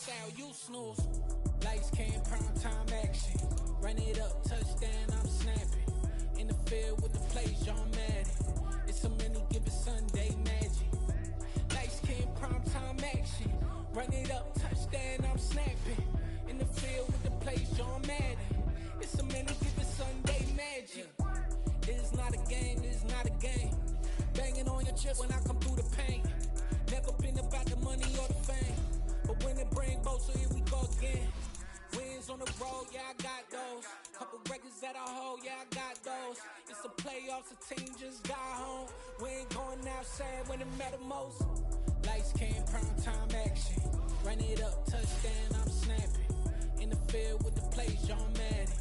style, you snooze. Lights came, prime time action. Run it up, touchdown, I'm snapping. In the field with the plays, John Madden. It's a many given Sunday magic. Lights came, prime time action. Run it up, touchdown, I'm snapping. In the field with the plays, John Madden. It's a many given Sunday magic. It is not a game, it is not a game. Banging on your chest when I come through the pain. Never been about the money or the fame. But when it bring both, so here we go again. Wins on the road, yeah, I got those. Couple records that I hold, yeah, I got those. It's the playoffs, the team just got home. We ain't going outside when it matter most. Lights came, prime time action. Run it up, touchdown, I'm snapping. In the field with the plays, John Madden.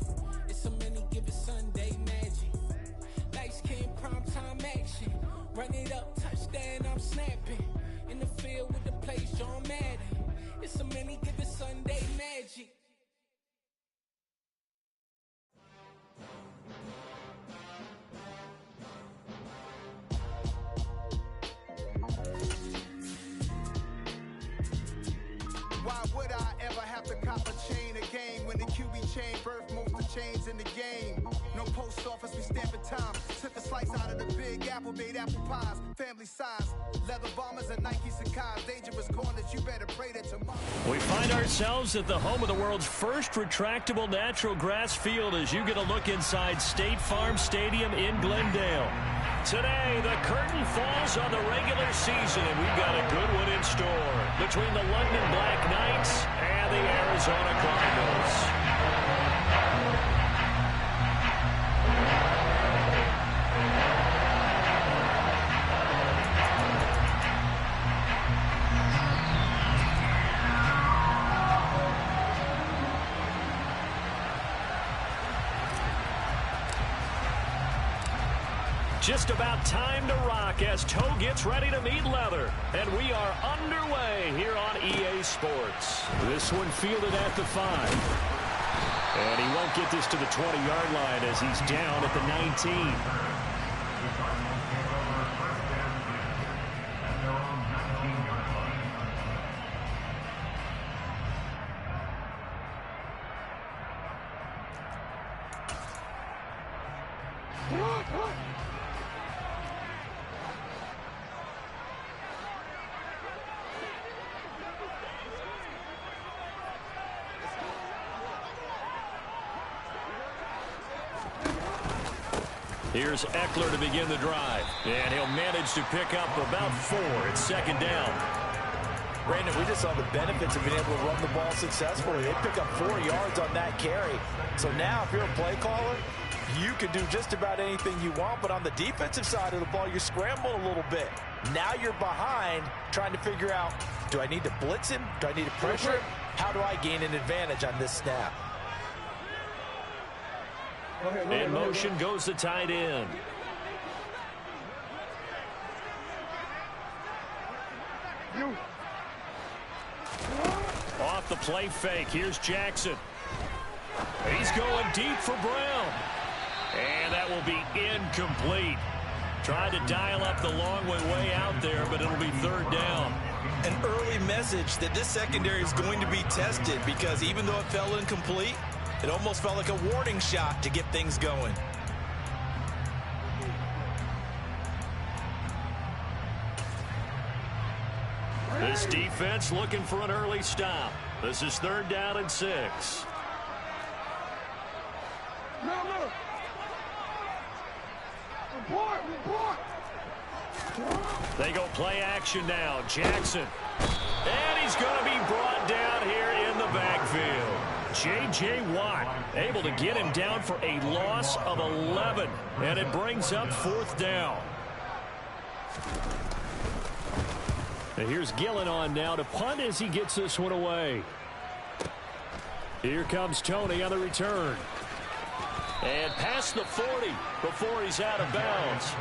It's a many given Sunday magic. Lights came, prime time action. Run it up, touchdown, I'm snapping. In the field with the plays, John Madden. It's a many given Sunday magic. Why would I ever have to cop a chain again when the QB chain birthed most of the chains in the game? No post office, we stamping time. Took a slice out of the big apple, made apple pies. Family size, leather bombers and Nike Sacai's. Dangerous corners, you better pray that tomorrow. We find ourselves at the home of the world's first retractable natural grass field as you get a look inside State Farm Stadium in Glendale. Today, the curtain falls on the regular season, and we've got a good one in store between the London Black Knights and the Arizona Cardinals. Just about time to rock as toe gets ready to meet leather. And we are underway here on EA Sports. This one fielded at the 5. And he won't get this to the 20-yard line as he's down at the 19. Here's Eckler to begin the drive. And he'll manage to pick up about 4 at second down. Brandon, we just saw the benefits of being able to run the ball successfully. They pick up 4 yards on that carry. So now if you're a play caller, you can do just about anything you want. But on the defensive side of the ball, you're scrambling a little bit. Now you're behind trying to figure out, do I need to blitz him? Do I need to pressure him? How do I gain an advantage on this snap? In motion goes the tight end. Off the play fake. Here's Jackson. He's going deep for Brown. And that will be incomplete. Tried to dial up the long way out there, but it'll be third down. An early message that this secondary is going to be tested because even though it fell incomplete, it almost felt like a warning shot to get things going. This defense looking for an early stop. This is third down and 6. They go play action now. Jackson. And he's going to be brought down here in the backfield. J.J. Watt able to get him down for a loss of 11. And it brings up fourth down. And here's Gillen on now to punt as he gets this one away. Here comes Tony on the return. And past the 40 before he's out of bounds.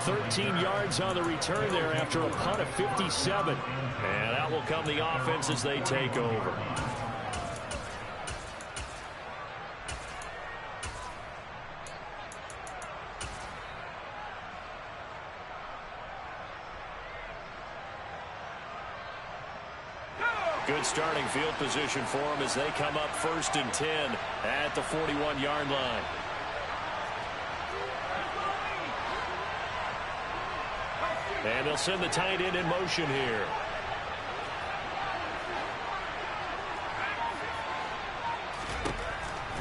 13 yards on the return there after a punt of 57. And that will come the offense as they take over. Good starting field position for them as they come up 1st and 10 at the 41-yard line. And they'll send the tight end in motion here.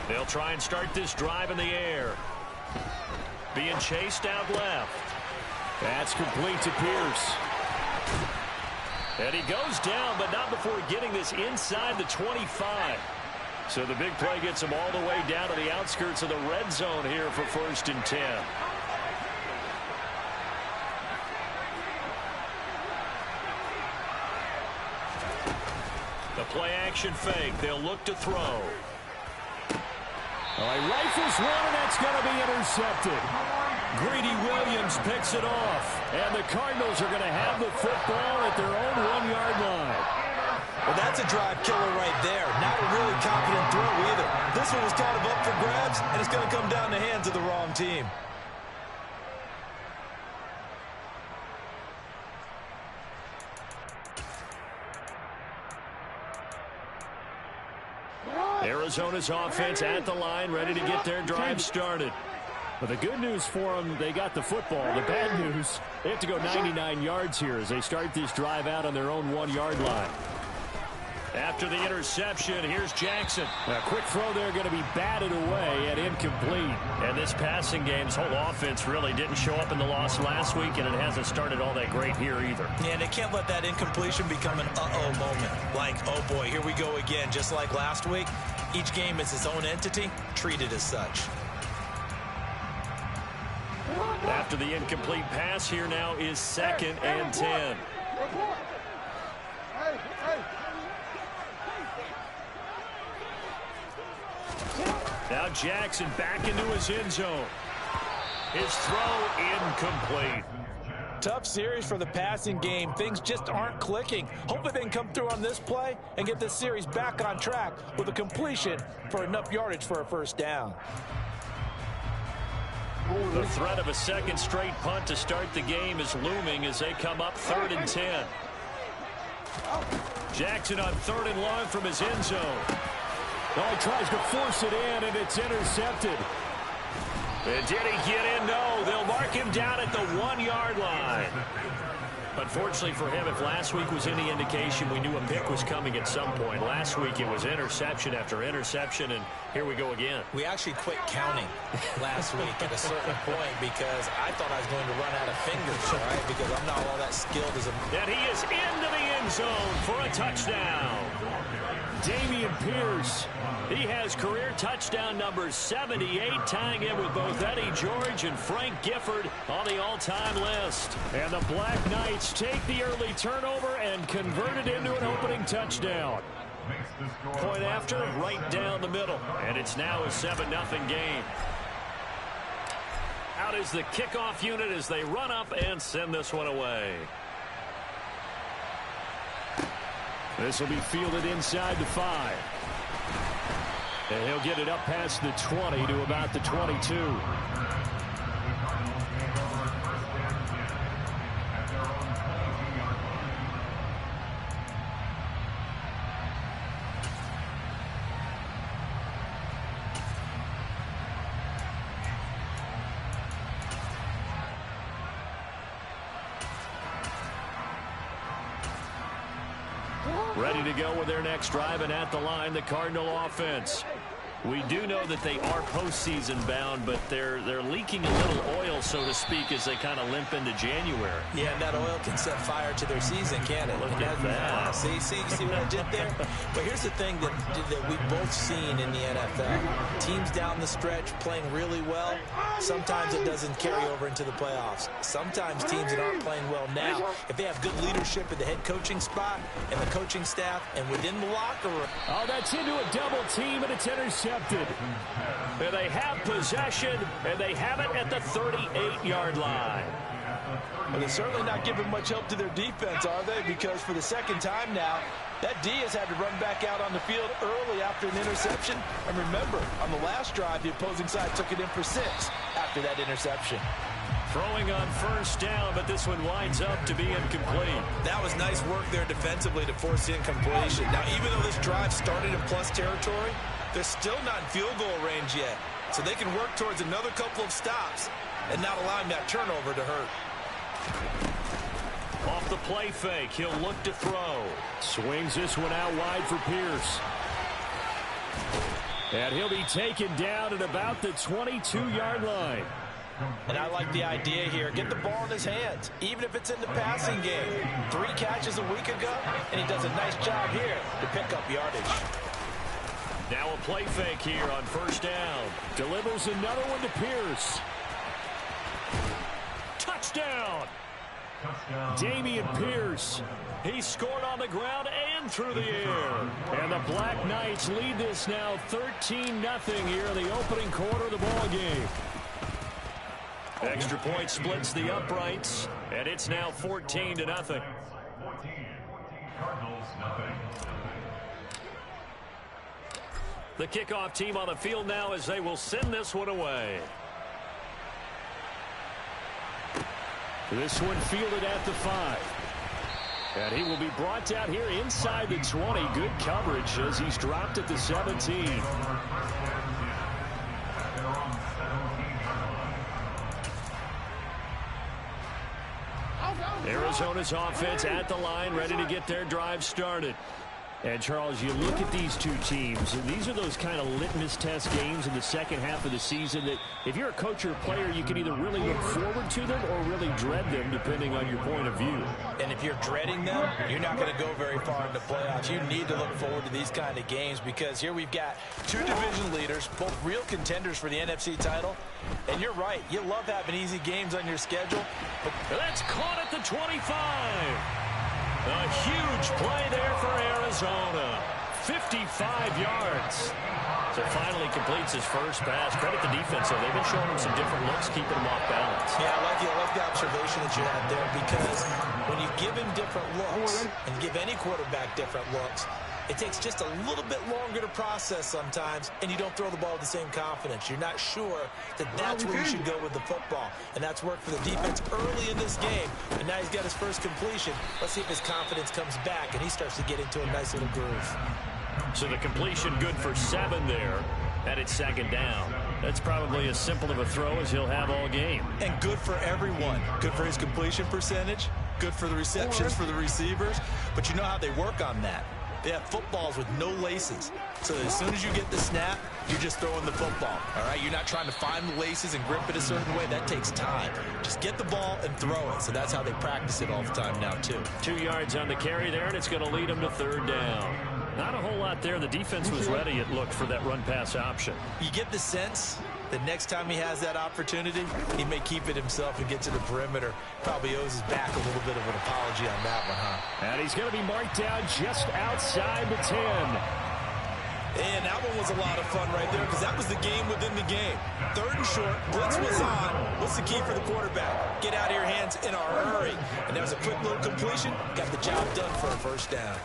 They'll try and start this drive in the air. Being chased out left. That's complete to Pierce. And he goes down, but not before getting this inside the 25. So the big play gets him all the way down to the outskirts of the red zone here for 1st and 10. The play action fake. They'll look to throw. He rifles one, and that's going to be intercepted. Greedy Williams picks it off. And the Cardinals are going to have the football at their own 1-yard line. Well, that's a drive killer right there. Not a really confident throw either. This one was kind of up for grabs, and it's going to come down the hands of the wrong team. Arizona's offense at the line, ready to get their drive started. But the good news for them, they got the football. The bad news, they have to go 99 yards here as they start this drive out on their own 1-yard line. After the interception, here's Jackson. A quick throw there going to be batted away and incomplete. And this passing game's whole offense really didn't show up in the loss last week, and it hasn't started all that great here either. Yeah, and they can't let that incompletion become an uh-oh moment. Like, oh boy, here we go again. Just like last week, each game is its own entity, treated as such. After the incomplete pass, here now is 2nd and 10. Now Jackson back into his end zone. His throw incomplete. Tough series for the passing game. Things just aren't clicking. Hopefully they can come through on this play and get this series back on track with a completion for enough yardage for a 1st down. The threat of a second straight punt to start the game is looming as they come up 3rd and 10. Jackson on 3rd and long from his end zone. He tries to force it in, and it's intercepted. And did he get in? No, they'll mark him down at the 1-yard line. Unfortunately for him, if last week was any indication, we knew a pick was coming at some point. Last week it was interception after interception, and here we go again. We actually quit counting last week at a certain point because I thought I was going to run out of fingers, all right, because I'm not all that skilled as a... And he is into the end zone for a touchdown. Dameon Pierce. He has career touchdown number 78, tying him with both Eddie George and Frank Gifford on the all-time list. And the Black Knights take the early turnover and convert it into an opening touchdown. Point after, right down the middle. And it's now a 7-0 game. Out is the kickoff unit as they run up and send this one away. This will be fielded inside the 5. And he'll get it up past the 20 to about the 22. Ready to go with their next drive, and at the line, the Cardinal offense. We do know that they are postseason bound, but they're leaking a little oil, so to speak, as they kind of limp into January. Yeah, and that oil can set fire to their season, can't it? Look at that. See what I did there? But here's the thing that we've both seen in the NFL. Teams down the stretch playing really well. Sometimes it doesn't carry over into the playoffs. Sometimes teams that aren't playing well now, if they have good leadership at the head coaching spot and the coaching staff and within the locker room. Oh, that's into a double team, and it's intercepted. And they have possession, and they have it at the 38-yard line. Well, they're certainly not giving much help to their defense, are they? Because for the second time now, that D has had to run back out on the field early after an interception. And remember, on the last drive, the opposing side took it in for 6 after that interception. Throwing on first down, but this one winds up to be incomplete. That was nice work there defensively to force the incompletion. Now, even though this drive started in plus territory, they're still not in field goal range yet. So they can work towards another couple of stops and not allowing that turnover to hurt. Off the play fake, he'll look to throw. Swings this one out wide for Pierce. And he'll be taken down at about the 22-yard line. And I like the idea here. Get the ball in his hands, even if it's in the passing game. 3 catches a week ago, and he does a nice job here to pick up yardage. Now a play fake here on first down. Delivers another one to Pierce. Touchdown! Damian Pierce. He scored on the ground and through the air. And the Black Knights lead this now 13-0 here in the opening quarter of the ball game. Extra point splits the uprights, and it's now 14-0. The kickoff team on the field now as they will send this one away. This one fielded at the 5. And he will be brought down here inside the 20. Good coverage as he's dropped at the 17. Arizona's offense at the line, ready to get their drive started. And, Charles, you look at these two teams, and these are those kind of litmus test games in the second half of the season that if you're a coach or a player, you can either really look forward to them or really dread them, depending on your point of view. And if you're dreading them, you're not going to go very far in the playoffs. You need to look forward to these kind of games because here we've got 2 division leaders, both real contenders for the NFC title. And you're right, you love having easy games on your schedule. But that's caught at the 25. A huge play there for Arizona. 55 yards. So finally completes his first pass. Credit the defense, though. They've been showing him some different looks, keeping him off balance. Yeah, I like the observation that you had there because when you give him different looks and give any quarterback different looks, it takes just a little bit longer to process sometimes, and you don't throw the ball with the same confidence. You're not sure that that's where you should go with the football. And that's worked for the defense early in this game. And now he's got his first completion. Let's see if his confidence comes back, and he starts to get into a nice little groove. So the completion good for 7 there. And it's second down. That's probably as simple of a throw as he'll have all game. And good for everyone. Good for his completion percentage. Good for the receptions for the receivers. But you know how they work on that. They have footballs with no laces. So as soon as you get the snap, you're just throwing the football. All right, you're not trying to find the laces and grip it a certain way. That takes time. Just get the ball and throw it. So that's how they practice it all the time now, too. 2 yards on the carry there, and it's going to lead them to 3rd down. Not a whole lot there. The defense was ready, it looked, for that run-pass option. You get the sense that next time he has that opportunity, he may keep it himself and get to the perimeter. Probably owes his back a little bit of an apology on that one, huh? And he's going to be marked down just outside the 10. And that one was a lot of fun right there because that was the game within the game. 3rd and short, blitz was on. What's the key for the quarterback? Get out of your hands in a hurry. And that was a quick little completion. Got the job done for a first down.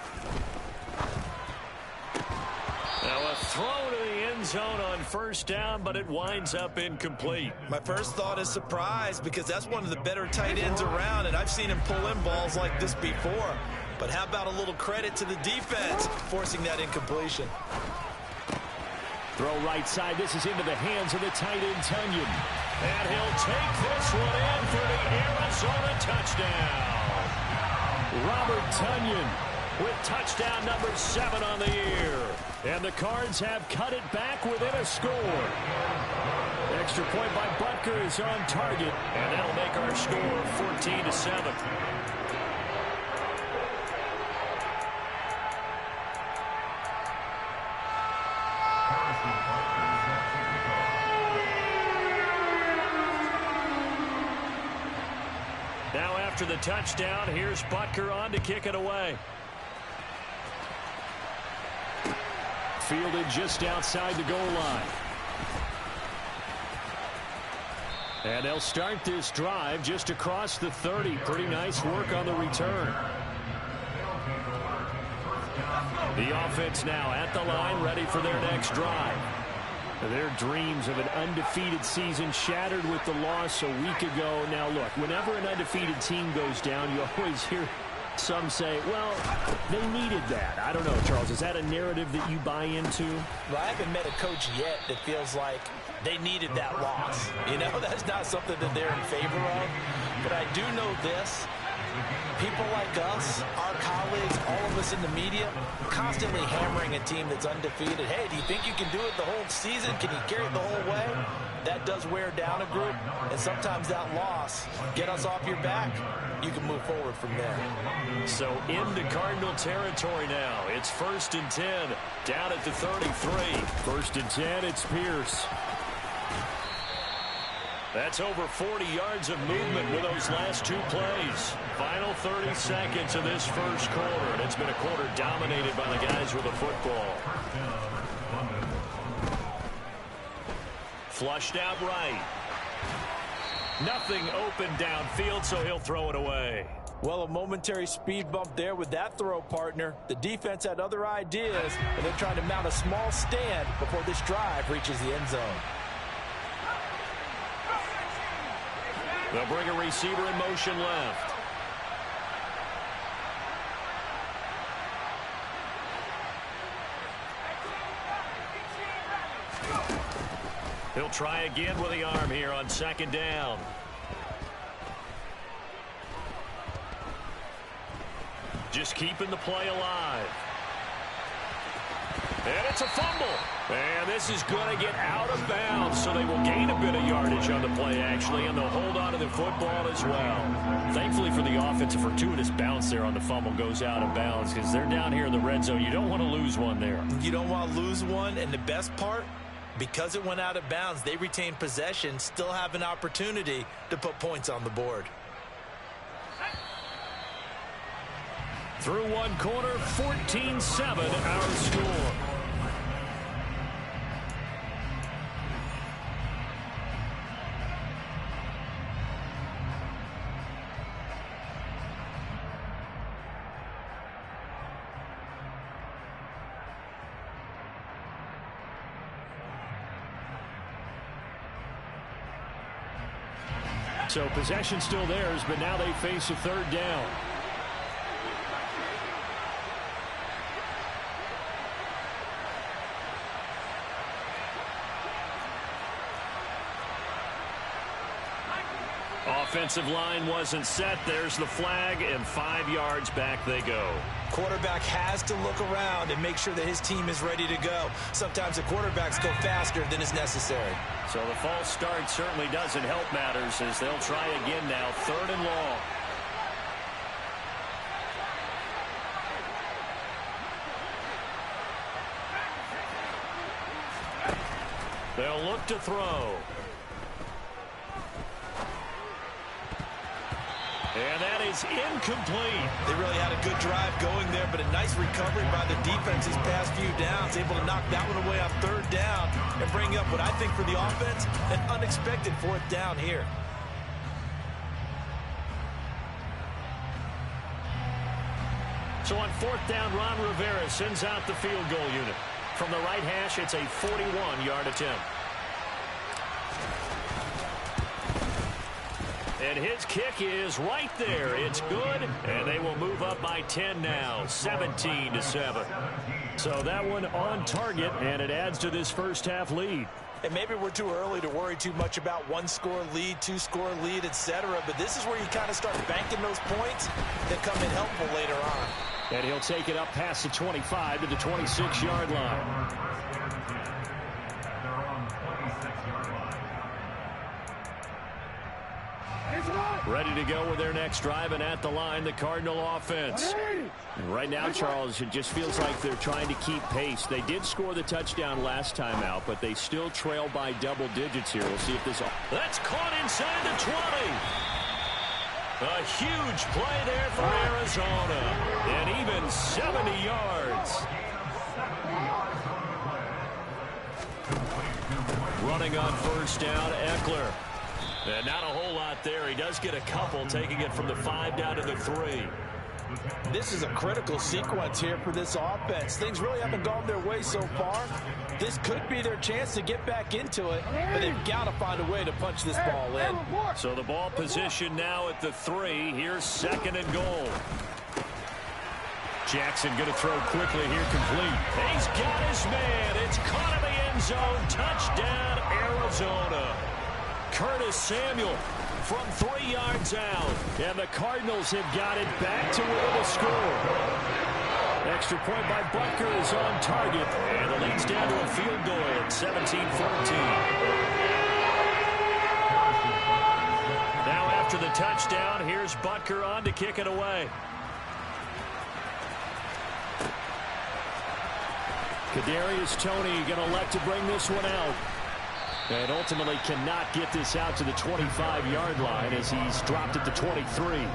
Now a throw to the end zone on first down, but it winds up incomplete. My first thought is surprise because that's one of the better tight ends around, and I've seen him pull in balls like this before. But how about a little credit to the defense forcing that incompletion? Throw right side. This is into the hands of the tight end, Tunyon. And he'll take this one in for the Arizona touchdown. Robert Tunyon with touchdown number 7 on the year. And the Cards have cut it back within a score. Extra point by Butker is on target, and that'll make our score 14-7. Now after the touchdown, here's Butker on to kick it away. Fielded just outside the goal line. And they'll start this drive just across the 30. Pretty nice work on the return. The offense now at the line, ready for their next drive. Their dreams of an undefeated season shattered with the loss a week ago. Now, look, whenever an undefeated team goes down, you always hear some say, well, they needed that. I don't know, Charles. Is that a narrative that you buy into? Well, I haven't met a coach yet that feels like they needed that loss. You know, that's not something that they're in favor of. But I do know this. People like us, our colleagues, all of us in the media, constantly hammering a team that's undefeated. Hey, do you think you can do it the whole season? Can you carry it the whole way? That does wear down a group, and sometimes that loss, get us off your back, you can move forward from there. So into Cardinal territory now. It's 1st and 10, down at the 33. 1st and 10, it's Pierce. That's over 40 yards of movement with those last 2 plays. Final 30 seconds of this first quarter, and it's been a quarter dominated by the guys with the football. Flushed out right. Nothing open downfield, so he'll throw it away. Well, a momentary speed bump there with that throw, partner. The defense had other ideas, and they're trying to mount a small stand before this drive reaches the end zone. They'll bring a receiver in motion left. He'll try again with the arm here on 2nd down. Just keeping the play alive. And it's a fumble. And this is going to get out of bounds, so they will gain a bit of yardage on the play, actually, and they'll hold on to the football as well. Thankfully for the offense, a fortuitous bounce there on the fumble goes out of bounds because they're down here in the red zone. You don't want to lose one there. You don't want to lose one, and the best part, because it went out of bounds, they retain possession, still have an opportunity to put points on the board. Through one quarter, 14-7 our score. So possession still theirs, but now they face a 3rd down. Offensive line wasn't set. There's the flag, and 5 yards back they go. Quarterback has to look around and make sure that his team is ready to go. Sometimes the quarterbacks go faster than is necessary. So the false start certainly doesn't help matters as they'll try again now. 3rd and long. They'll look to throw. And that is incomplete. They really had a good drive going there, but a nice recovery by the defense these past few downs. Able to knock that one away on 3rd down and bring up what I think for the offense, an unexpected 4th down here. So on 4th down, Ron Rivera sends out the field goal unit. From the right hash, it's a 41-yard attempt. And his kick is right there. It's good, and they will move up by 10 now, 17-7. So that one on target, and it adds to this first half lead. And maybe we're too early to worry too much about 1-score lead, 2-score lead, etc. But this is where you kind of start banking those points that come in helpful later on. And he'll take it up past the 25 to the 26-yard line. Ready to go with their next drive, and at the line, the Cardinal offense. And right now, Charles, it just feels like they're trying to keep pace. They did score the touchdown last time out, but they still trail by double digits here. We'll see if this... That's caught inside the 20. A huge play there for Arizona. And even 70 yards. Running on 1st down, Eckler. And not a whole lot there. He does get a couple, taking it from the 5 down to the 3. This is a critical sequence here for this offense. Things really haven't gone their way so far. This could be their chance to get back into it, but they've got to find a way to punch this ball in. So the ball position now at the 3. Here's 2nd and goal. Jackson going to throw quickly here, complete. He's got his man. It's caught in the end zone. Touchdown, Arizona. Curtis Samuel from 3 yards out. And the Cardinals have got it back to where the score. Extra point by Butker is on target. And the lead's down to a field goal at 17-14. Now after the touchdown, here's Butker on to kick it away. Kadarius Toney going to elect to bring this one out. And ultimately cannot get this out to the 25-yard line as he's dropped it to 23.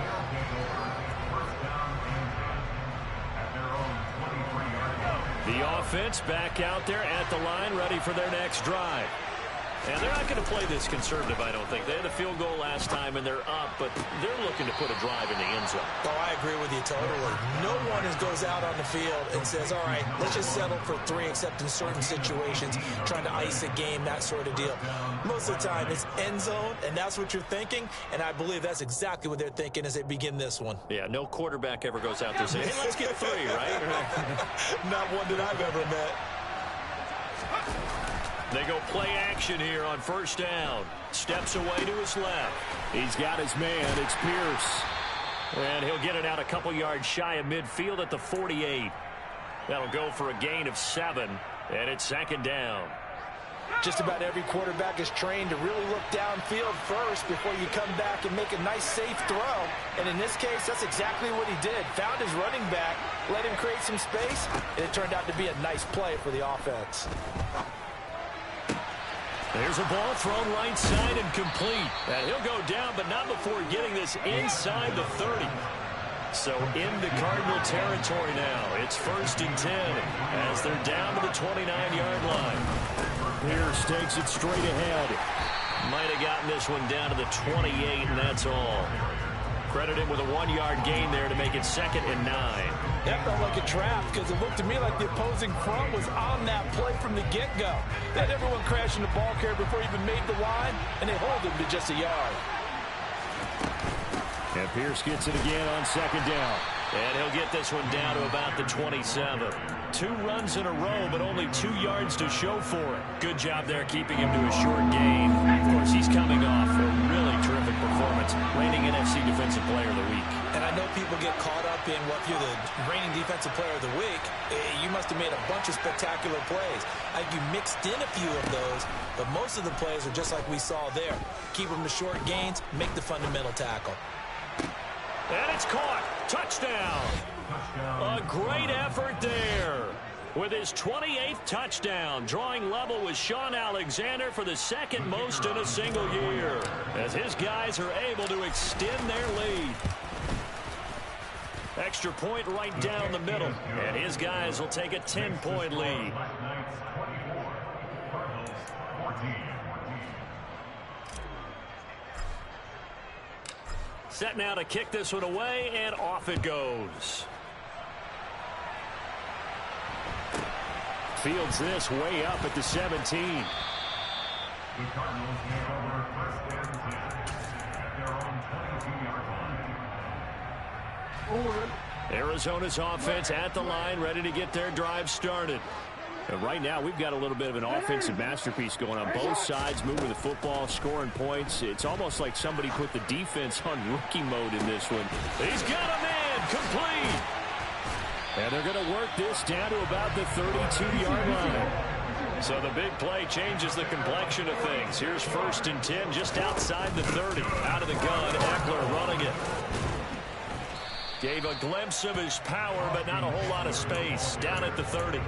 The offense back out there at the line, ready for their next drive. And they're not going to play this conservative, I don't think. They had a field goal last time, and they're up, but they're looking to put a drive in the end zone. Oh, I agree with you totally. No one goes out on the field and says, all right, let's just settle for 3, except in certain situations, trying to ice a game, that sort of deal. Most of the time, it's end zone, and that's what you're thinking, and I believe that's exactly what they're thinking as they begin this one. Yeah, no quarterback ever goes out there saying, hey, let's get 3, right? Not one that I've ever met. They go play action here on 1st down. Steps away to his left. He's got his man. It's Pierce. And he'll get it out a couple yards shy of midfield at the 48. That'll go for a gain of 7. And it's 2nd down. Just about every quarterback is trained to really look downfield first before you come back and make a nice, safe throw. And in this case, that's exactly what he did. Found his running back, let him create some space, and it turned out to be a nice play for the offense. There's a ball thrown right side and complete. And he'll go down, but not before getting this inside the 30. So into Cardinal territory now. It's 1st and 10 as they're down to the 29-yard line. Pierce takes it straight ahead. Might have gotten this one down to the 28, and that's all. Credit him with a 1-yard gain there to make it 2nd and 9. That felt like a trap because it looked to me like the opposing front was on that play from the get-go. They had everyone crashing the ball carrier before he even made the line, and they hold him to just a yard. And Pierce gets it again on 2nd down. And he'll get this one down to about the 27. 2 runs in a row, but only 2 yards to show for it. Good job there keeping him to a short gain. Of course, he's coming off a really terrific performance, reigning NFC Defensive Player of the Week. And I know people get caught up in, well, if you're the reigning Defensive Player of the Week, you must have made a bunch of spectacular plays. I think you mixed in a few of those, but most of the plays are just like we saw there. Keep them to short gains, make the fundamental tackle. And it's caught. Touchdown. A great effort there. With his 28th touchdown, drawing level with Sean Alexander for the 2nd most in a single year, as his guys are able to extend their lead. Extra point right down the middle, and his guys will take a 10-point lead. Set now to kick this one away, and off it goes. Fields this way up at the 17. Arizona's offense at the line, ready to get their drive started. And right now, we've got a little bit of an offensive masterpiece going on. Both sides moving the football, scoring points. It's almost like somebody put the defense on rookie mode in this one. He's got a man, complete. And they're going to work this down to about the 32-yard line. So the big play changes the complexion of things. Here's 1st and 10 just outside the 30. Out of the gun, Eckler running it. Gave a glimpse of his power, but not a whole lot of space. Down at the 30.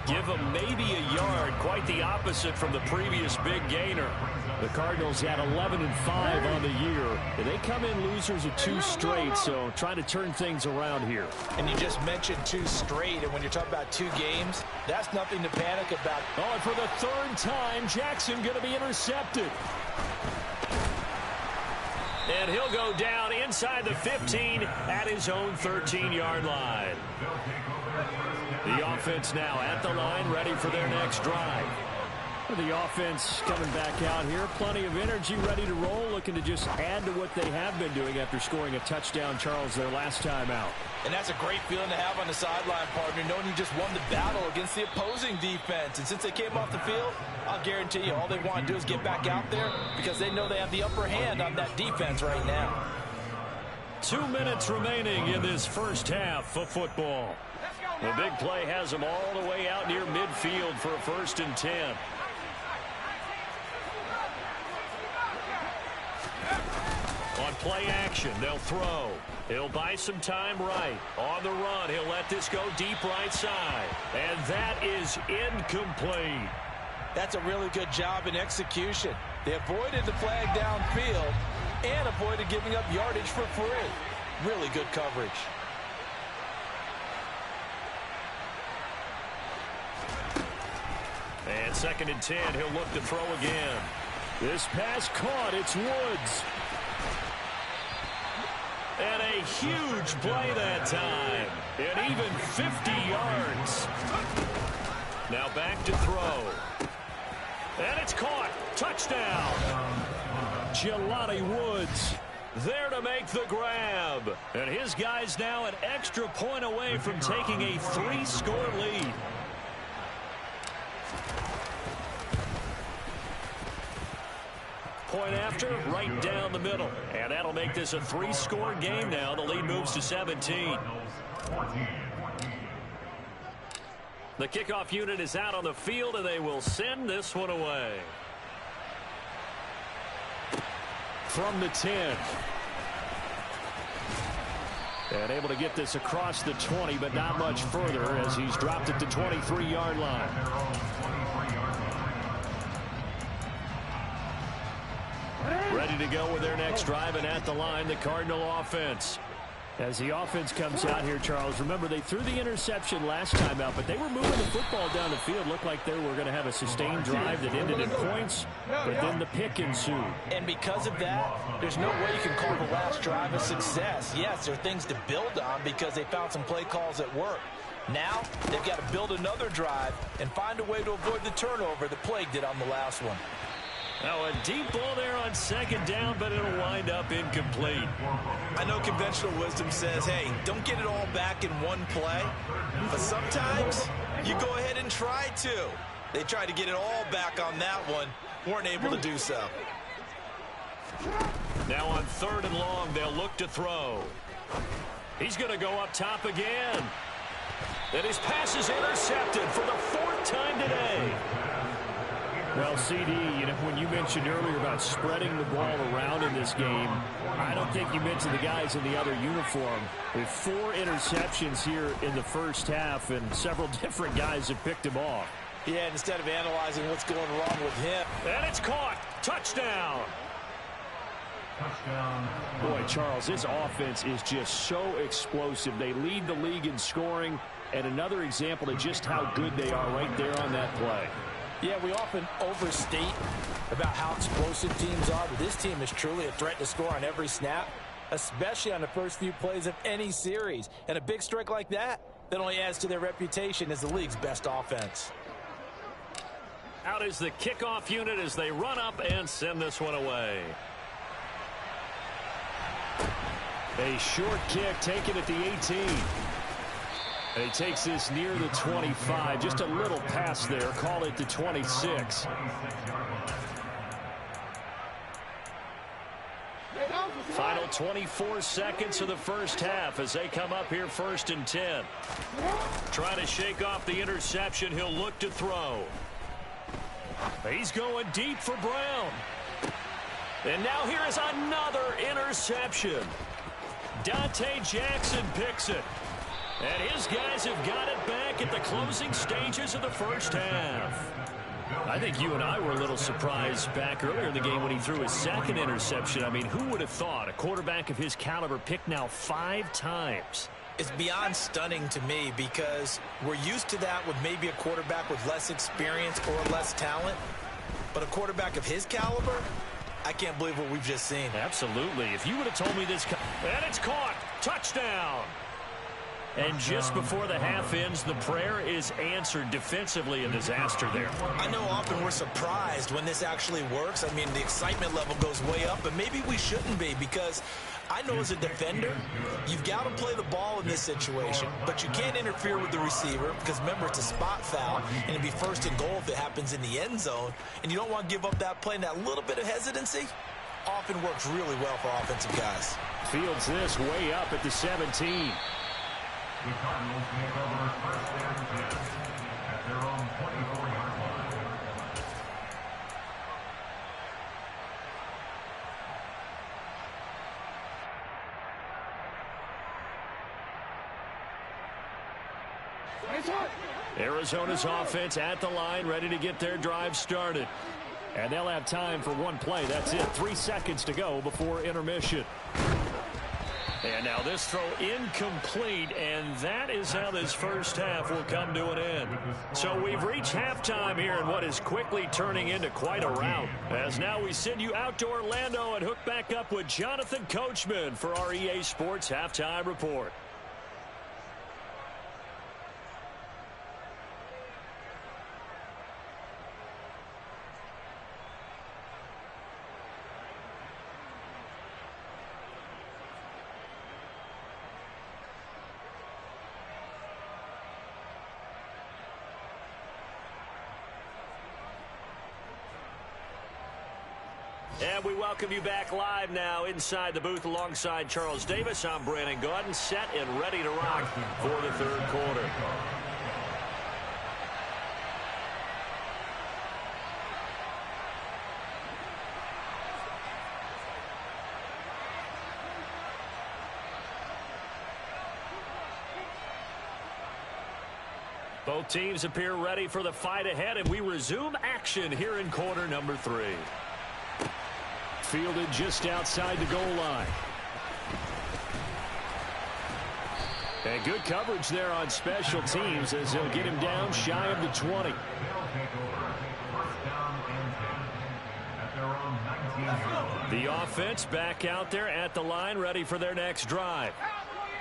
Give him maybe a yard, quite the opposite from the previous big gainer. The Cardinals had 11-5 on the year, and they come in losers of 2 straight, so trying to turn things around here. And you just mentioned 2 straight, and when you're talking about 2 games, that's nothing to panic about. Oh, and for the 3rd time, Jackson going to be intercepted. And he'll go down inside the 15 at his own 13-yard line. The offense now at the line, ready for their next drive. The offense coming back out here. Plenty of energy, ready to roll, looking to just add to what they have been doing after scoring a touchdown, Charles, their last time out. And that's a great feeling to have on the sideline, partner, knowing you just won the battle against the opposing defense. And since they came off the field, I'll guarantee you all they want to do is get back out there because they know they have the upper hand on that defense right now. 2 minutes remaining in this first half of football. The big play has them all the way out near midfield for a 1st and 10. On play action, they'll throw. He'll buy some time right. On the run, he'll let this go deep right side. And that is incomplete. That's a really good job in execution. They avoided the flag downfield and avoided giving up yardage for free. Really good coverage. And 2nd and 10, he'll look to throw again. This pass caught, it's Woods. And a huge play that time. And even 50 yards. Now back to throw. And it's caught. Touchdown. Jelani Woods there to make the grab. And his guys now an extra point away from taking a 3-score lead. Point after, right down the middle. And that'll make this a 3-score game now. The lead moves to 17. The kickoff unit is out on the field, and they will send this one away. From the 10. And able to get this across the 20, but not much further as he's dropped it to 23-yard line. Ready to go with their next drive, and at the line, the Cardinal offense. As the offense comes out here, Charles, remember they threw the interception last time out, but they were moving the football down the field. Looked like they were going to have a sustained drive that ended in points, but then the pick ensued. And because of that, there's no way you can call the last drive a success. Yes, there are things to build on because they found some play calls that work. Now, they've got to build another drive and find a way to avoid the turnover that plagued it on the last one. Now a deep ball there on 2nd down, but it'll wind up incomplete. I know conventional wisdom says, hey, don't get it all back in one play. But sometimes you go ahead and try to. They tried to get it all back on that one. Weren't able to do so. Now on 3rd and long, they'll look to throw. He's going to go up top again. And his pass is intercepted for the 4th time today. Well, CD, you know, when you mentioned earlier about spreading the ball around in this game, I don't think you mentioned the guys in the other uniform. With 4 interceptions here in the first half, and several different guys have picked him off. Yeah, and instead of analyzing what's going wrong with him. And it's caught. Touchdown. Boy, Charles, this offense is just so explosive. They lead the league in scoring, and another example of just how good they are right there on that play. Yeah, we often overstate about how explosive teams are, but this team is truly a threat to score on every snap, especially on the first few plays of any series. And a big strike like that only adds to their reputation as the league's best offense. Out is the kickoff unit as they run up and send this one away. A short kick taken at the 18. And he takes this near the 25. Just a little pass there. Call it the 26. Final 24 seconds of the first half as they come up here 1st and 10. Trying to shake off the interception. He'll look to throw. He's going deep for Brown. And now here is another interception. Dante Jackson picks it. And his guys have got it back at the closing stages of the first half. I think you and I were a little surprised back earlier in the game when he threw his 2nd interception. I mean, who would have thought a quarterback of his caliber picked now 5 times? It's beyond stunning to me because we're used to that with maybe a quarterback with less experience or less talent. But a quarterback of his caliber, I can't believe what we've just seen. Absolutely. If you would have told me this, and it's caught. Touchdown. And just before the half ends, the prayer is answered defensively. A disaster there. I know often we're surprised when this actually works. I mean, the excitement level goes way up, but maybe we shouldn't be, because I know as a defender, you've got to play the ball in this situation, but you can't interfere with the receiver because, remember, it's a spot foul, and it'd be first and goal if it happens in the end zone, and you don't want to give up that play, and that little bit of hesitancy often works really well for offensive guys. Fields this way up at the 17. The Cardinals take over first and 10 at their own 24-yard line. Arizona's offense at the line, ready to get their drive started. And they'll have time for one play. That's it. 3 seconds to go before intermission. And now this throw incomplete, and that is how this first half will come to an end. So we've reached halftime here in what is quickly turning into quite a rout. As now we send you out to Orlando and hook back up with Jonathan Coachman for our EA Sports Halftime Report. And we welcome you back live now inside the booth alongside Charles Davis. I'm Brandon Gaudin, set and ready to rock for the third quarter. Both teams appear ready for the fight ahead, and we resume action here in quarter number 3. Fielded just outside the goal line. And good coverage there on special teams as they'll get him down shy of the 20. The offense back out there at the line, ready for their next drive.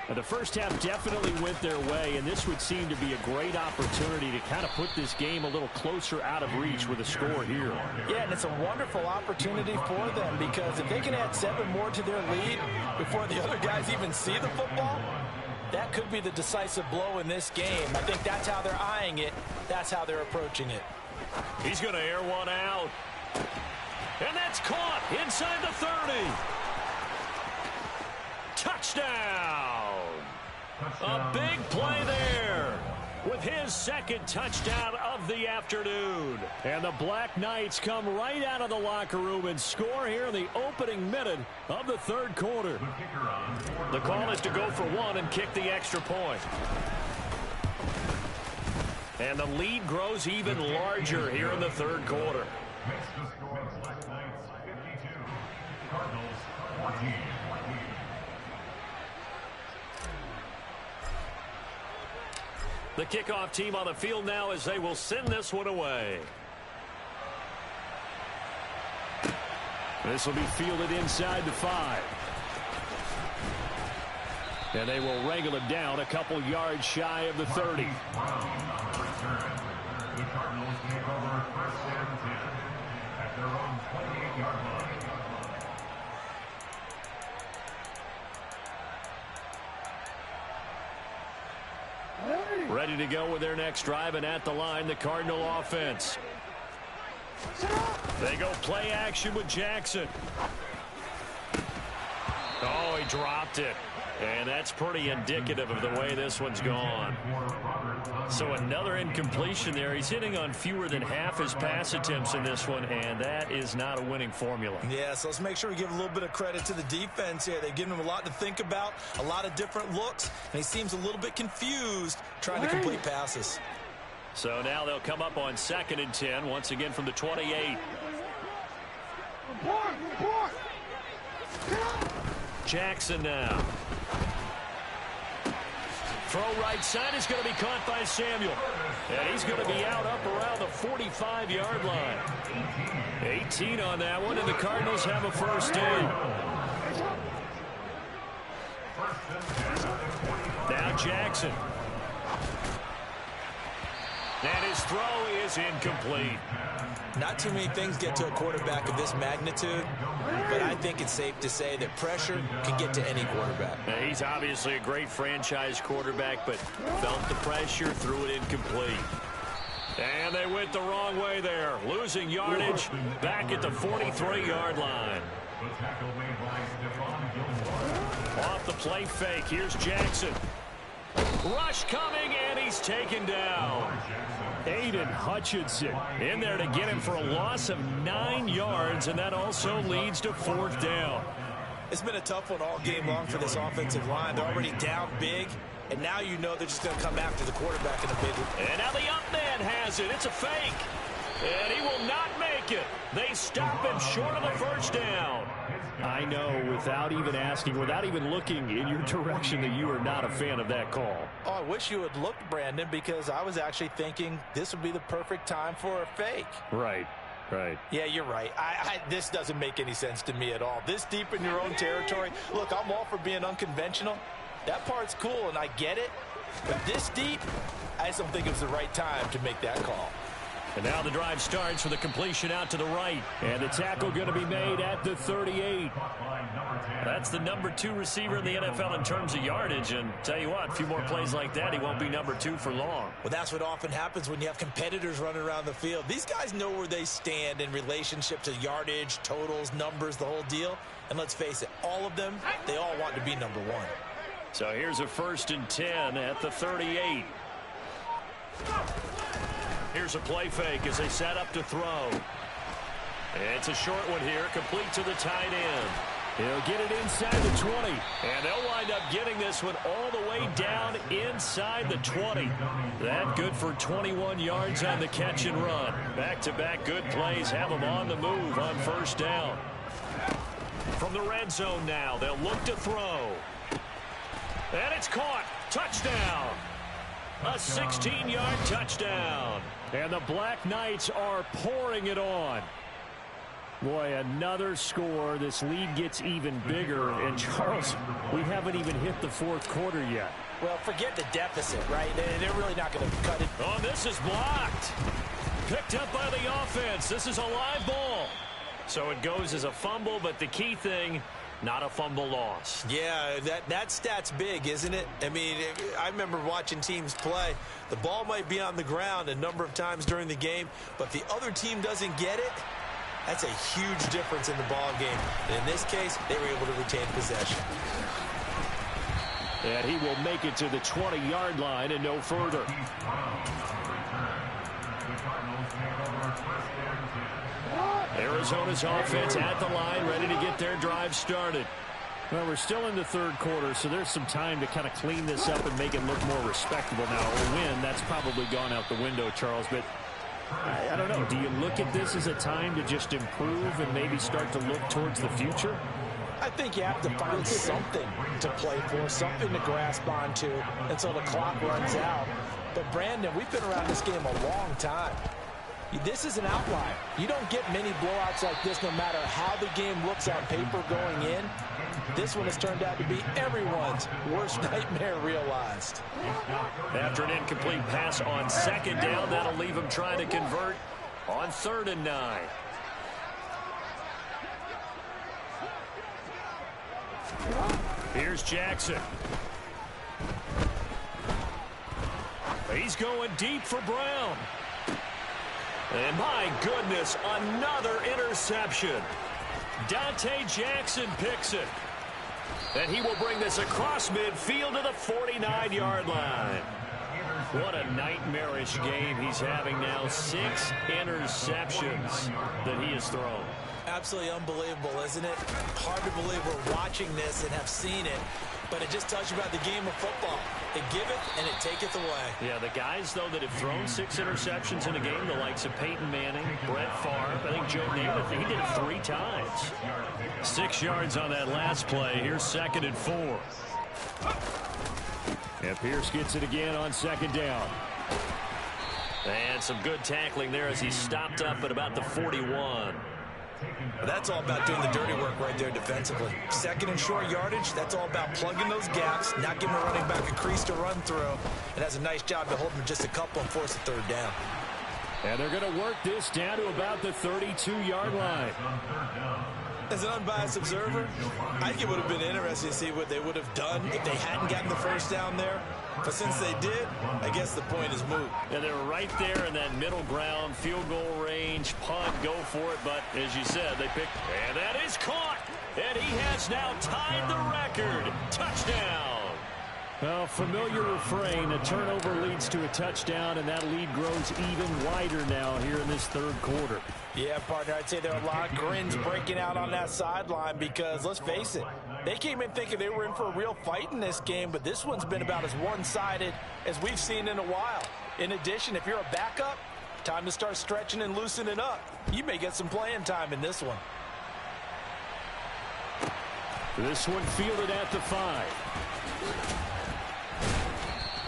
Now, the first half definitely went their way, and this would seem to be a great opportunity to kind of put this game a little closer out of reach with a score here. Yeah, and it's a wonderful opportunity for them, because if they can add 7 more to their lead before the other guys even see the football, that could be the decisive blow in this game. I think that's how they're eyeing it. That's how they're approaching it. He's going to air one out. And that's caught inside the 30. Touchdown. A big play there with his second touchdown of the afternoon. And the Black Knights come right out of the locker room and score here in the opening minute of the third quarter. The call is to go for one and kick the extra point. And the lead grows even larger here in the third quarter. Makes the score Black Knights 52, Cardinals 14. The kickoff team on the field now as they will send this one away. This will be fielded inside the 5. And they will wrangle it down a couple yards shy of the 30. The Cardinals take over first and 10 at their own 28-yard line. Ready to go with their next drive, and at the line, the Cardinal offense. They go play action with Jackson. Oh, he dropped it. And that's pretty indicative of the way this one's gone. So another incompletion there. He's hitting on fewer than half his pass attempts in this one, and that is not a winning formula. Yeah, so let's make sure we give a little bit of credit to the defense here. They've given him a lot to think about, a lot of different looks, and he seems a little bit confused trying to complete passes. So now they'll come up on 2nd and 10, once again from the 28. Jackson now. throw right side is going to be caught by Samuel. And he's going to be out up around the 45-yard line. 18 on that one, and the Cardinals have a first down. Now Jackson. And his throw is incomplete. Not too many things get to a quarterback of this magnitude, but I think it's safe to say that pressure can get to any quarterback. Now, he's obviously a great franchise quarterback, but felt the pressure, threw it incomplete. And they went the wrong way there, losing yardage back at the 43-yard line. Off the play fake, here's Jackson. Rush coming, and he's taken down. Aiden Hutchinson in there to get him for a loss of 9 yards, and that also leads to fourth down. It's been a tough one all game long for this offensive line. They're already down big, and now you know they're just going to come after the quarterback in a big one. And now the up man has it. It's a fake. And he will not make it. They stop him short of the first down. I know, without even asking, without even looking in your direction, that you are not a fan of that call. Oh, I wish you had looked, Brandon, because I was actually thinking this would be the perfect time for a fake. Right. Right. Yeah, you're right. This doesn't make any sense to me at all. This deep in your own territory. Look, I'm all for being unconventional. That part's cool, and I get it. But this deep, I just don't think it was the right time to make that call. And now the drive starts with a completion out to the right. And the tackle going to be made at the 38. That's the number 2 receiver in the NFL in terms of yardage. And tell you what, a few more plays like that, he won't be number 2 for long. Well, that's what often happens when you have competitors running around the field. These guys know where they stand in relationship to yardage, totals, numbers, the whole deal. And let's face it, all of them, they all want to be number 1. So here's a 1st and 10 at the 38. Here's a play fake as they set up to throw. It's a short one here, complete to the tight end. He'll get it inside the 20. And they'll wind up getting this one all the way down inside the 20. That good for 21 yards on the catch and run. Back-to-back good plays have them on the move on first down. From the red zone now, they'll look to throw. And it's caught. Touchdown. A 16-yard touchdown. And the Black Knights are pouring it on. Boy, another score. This lead gets even bigger. And, Charles, we haven't even hit the fourth quarter yet. Well, forget the deficit, right? They're really not going to cut it. Oh, this is blocked. Picked up by the offense. This is a live ball. So it goes as a fumble, but the key thing, not a fumble loss. Yeah, that stat's big, isn't it? I mean, I remember watching teams play. The ball might be on the ground a number of times during the game, but if the other team doesn't get it, that's a huge difference in the ball game. And in this case, they were able to retain possession. And he will make it to the 20-yard line and no further. Arizona's offense at the line, ready to get their drive started. Well, we're still in the third quarter, so there's some time to kind of clean this up and make it look more respectable. Now, a win, that's probably gone out the window, Charles, but I don't know. Do you look at this as a time to just improve and maybe start to look towards the future? I think you have to find something to play for, something to grasp onto until the clock runs out. But, Brandon, we've been around this game a long time. This is an outlier. You don't get many blowouts like this no matter how the game looks on paper going in. This one has turned out to be everyone's worst nightmare realized. After an incomplete pass on second down, that'll leave him trying to convert on 3rd and 9. Here's Jackson. He's going deep for Brown. And my goodness, another interception. Dante Jackson picks it. And he will bring this across midfield to the 49-yard line. What a nightmarish game he's having now. 6 interceptions that he has thrown. Absolutely unbelievable, isn't it? Hard to believe we're watching this and have seen it, but it just tells you about the game of football. It giveth and it taketh away. Yeah, the guys, though, that have thrown 6 interceptions in a game, the likes of Peyton Manning, Brett Favre, I think Joe Namath, he did it 3 times. 6 yards on that last play. Here's 2nd and 4. And Pierce gets it again on second down. And some good tackling there as he stopped up at about the 41. That's all about doing the dirty work right there defensively. Second and short yardage, that's all about plugging those gaps, not giving a running back a crease to run through. And that's a nice job to hold him just a couple and force a third down. And they're going to work this down to about the 32-yard line. As an unbiased observer, I think it would have been interesting to see what they would have done if they hadn't gotten the first down there. But since they did, I guess the point is moot. And they're right there in that middle ground, field goal range, punt, go for it. But as you said, they picked, and that is caught. And he has now tied the record. Touchdown. Well, familiar refrain. A turnover leads to a touchdown, and that lead grows even wider now here in this third quarter. Yeah, partner, I'd say there are a lot of grins breaking out on that sideline because, let's face it, they came in thinking they were in for a real fight in this game, but this one's been about as one-sided as we've seen in a while. In addition, if you're a backup, time to start stretching and loosening up. You may get some playing time in this one. This one fielded at the 5.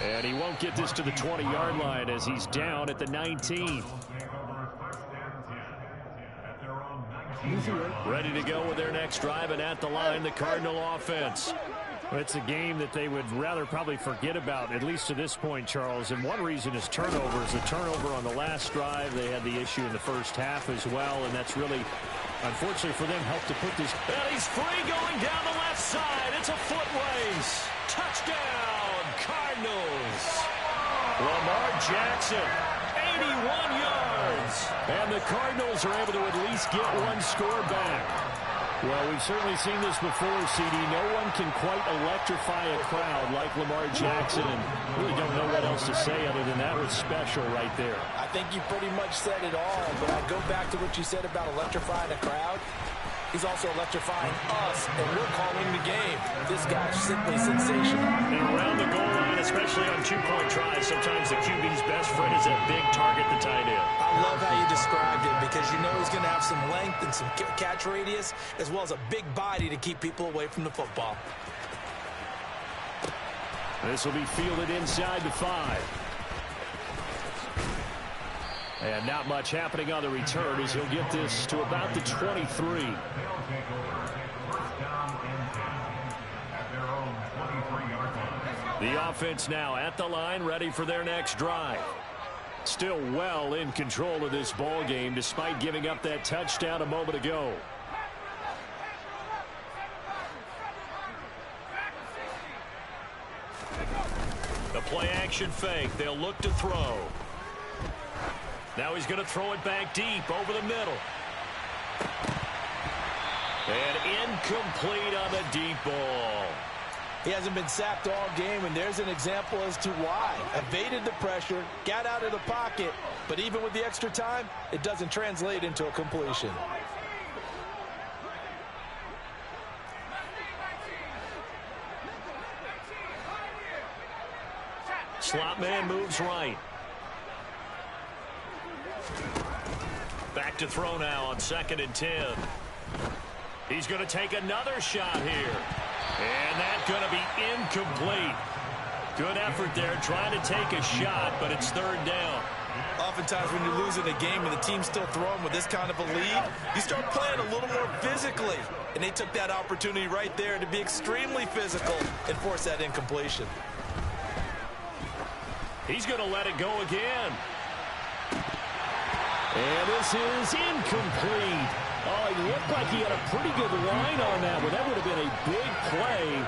And he won't get this to the 20-yard line as he's down at the 19. Ready to go with their next drive, and at the line, the Cardinal offense. It's a game that they would rather probably forget about, at least to this point, Charles. And one reason is turnovers. A turnover on the last drive. They had the issue in the first half as well, and that's really, unfortunately for them, helped to put this. And he's free going down the left side. It's a foot race. Touchdown, Cardinals. Lamar Jackson, 81 yards. And the Cardinals are able to at least get one score back. Well, we've certainly seen this before, CD. No one can quite electrify a crowd like Lamar Jackson, and really don't know what else to say other than that was special right there. I think you pretty much said it all, but I go back to what you said about electrifying a crowd. He's also electrifying us, and we're calling the game. This guy's simply sensational. And around the goal line, especially on two-point tries, sometimes the QB's best friend is that big target, the tight end. I love how you described it because you know he's going to have some length and some catch radius as well as a big body to keep people away from the football. This will be fielded inside the 5. And not much happening on the return as he'll get this to about the 23. The offense now at the line, ready for their next drive. Still well in control of this ball game despite giving up that touchdown a moment ago. The play action fake. They'll look to throw. Now he's going to throw it back deep over the middle. And incomplete on the deep ball. He hasn't been sacked all game, and there's an example as to why. Evaded the pressure, got out of the pocket, but even with the extra time, it doesn't translate into a completion. Slot man moves right. Back to throw now on 2nd and 10. He's going to take another shot here. And that's going to be incomplete. Good effort there trying to take a shot, but it's 3rd down. Oftentimes when you're losing a game and the team's still throwing with this kind of a lead, you start playing a little more physically. And they took that opportunity right there to be extremely physical and force that incompletion. He's going to let it go again. And this is incomplete. Oh, he looked like he had a pretty good line on that one. That would have been a big play,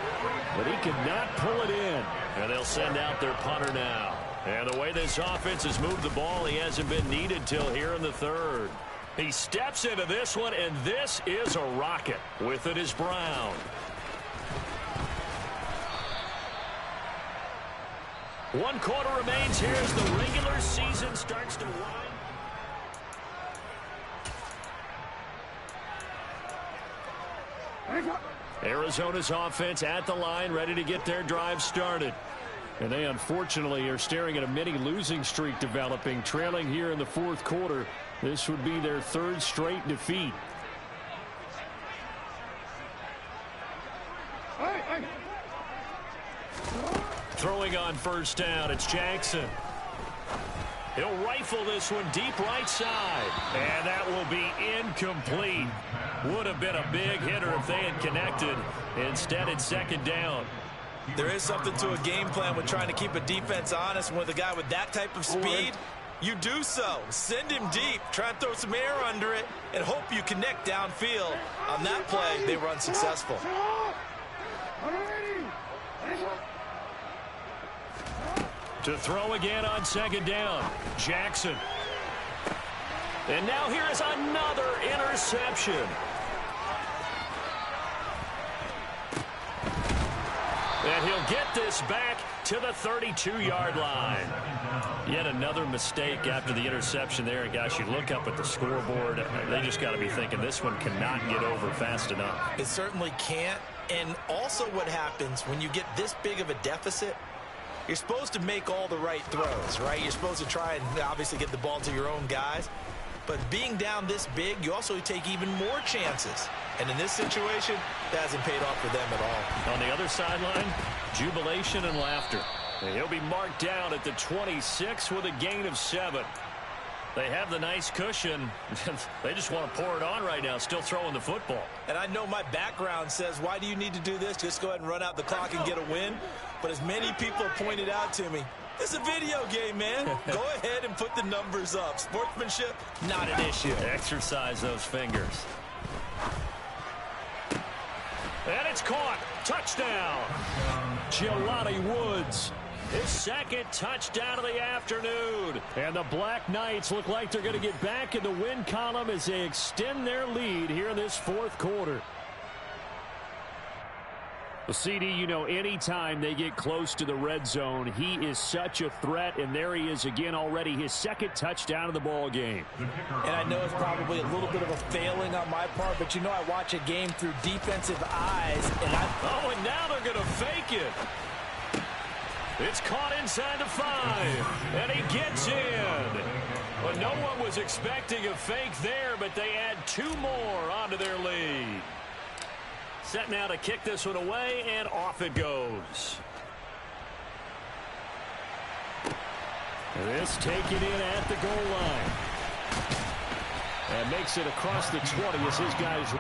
but he could not pull it in. And they'll send out their punter now. And the way this offense has moved the ball, he hasn't been needed till here in the 3rd. He steps into this one, and this is a rocket. With it is Brown. One quarter remains here as the regular season starts to wind. Arizona's offense at the line, ready to get their drive started. And they unfortunately are staring at a mini losing streak developing, trailing here in the 4th quarter. This would be their 3rd straight defeat. Throwing on on first down. It's Jackson. He'll rifle this one deep right side. And that will be incomplete. Would have been a big hitter if they had connected. Instead, it's second down. There is something to a game plan with trying to keep a defense honest. With a guy with that type of speed, you do so. Send him deep. Try and throw some air under it and hope you connect downfield. On that play, they were unsuccessful. To throw again on second down, Jackson. And now here is another interception. And he'll get this back to the 32-yard line. Yet another mistake after the interception there. And guys, you look up at the scoreboard, they just got to be thinking this one cannot get over fast enough. It certainly can't. And also what happens when you get this big of a deficit, you're supposed to make all the right throws, right? You're supposed to try and obviously get the ball to your own guys. But being down this big, you also take even more chances. And in this situation, that hasn't paid off for them at all. On the other sideline, jubilation and laughter. And he'll be marked down at the 26 with a gain of 7. They have the nice cushion. They just want to pour it on right now, still throwing the football. And I know my background says, why do you need to do this? Just go ahead and run out the clock and get a win. But as many people pointed out to me, it's a video game, man. Go ahead and put the numbers up. Sportsmanship, not an issue. Exercise those fingers. And it's caught. Touchdown. Jelani Woods. His second touchdown of the afternoon. And the Black Knights look like they're going to get back in the win column as they extend their lead here in this fourth quarter. Well, CD, you know, anytime they get close to the red zone, he is such a threat, and there he is again already, his second touchdown of the ball game. And I know it's probably a little bit of a failing on my part, but you know I watch a game through defensive eyes, and and now they're going to fake it. It's caught inside the 5, and he gets in. Well, no one was expecting a fake there, but they add 2 more onto their lead. Set now to kick this one away, and off it goes. This taken in at the goal line. And makes it across the 20 as his guys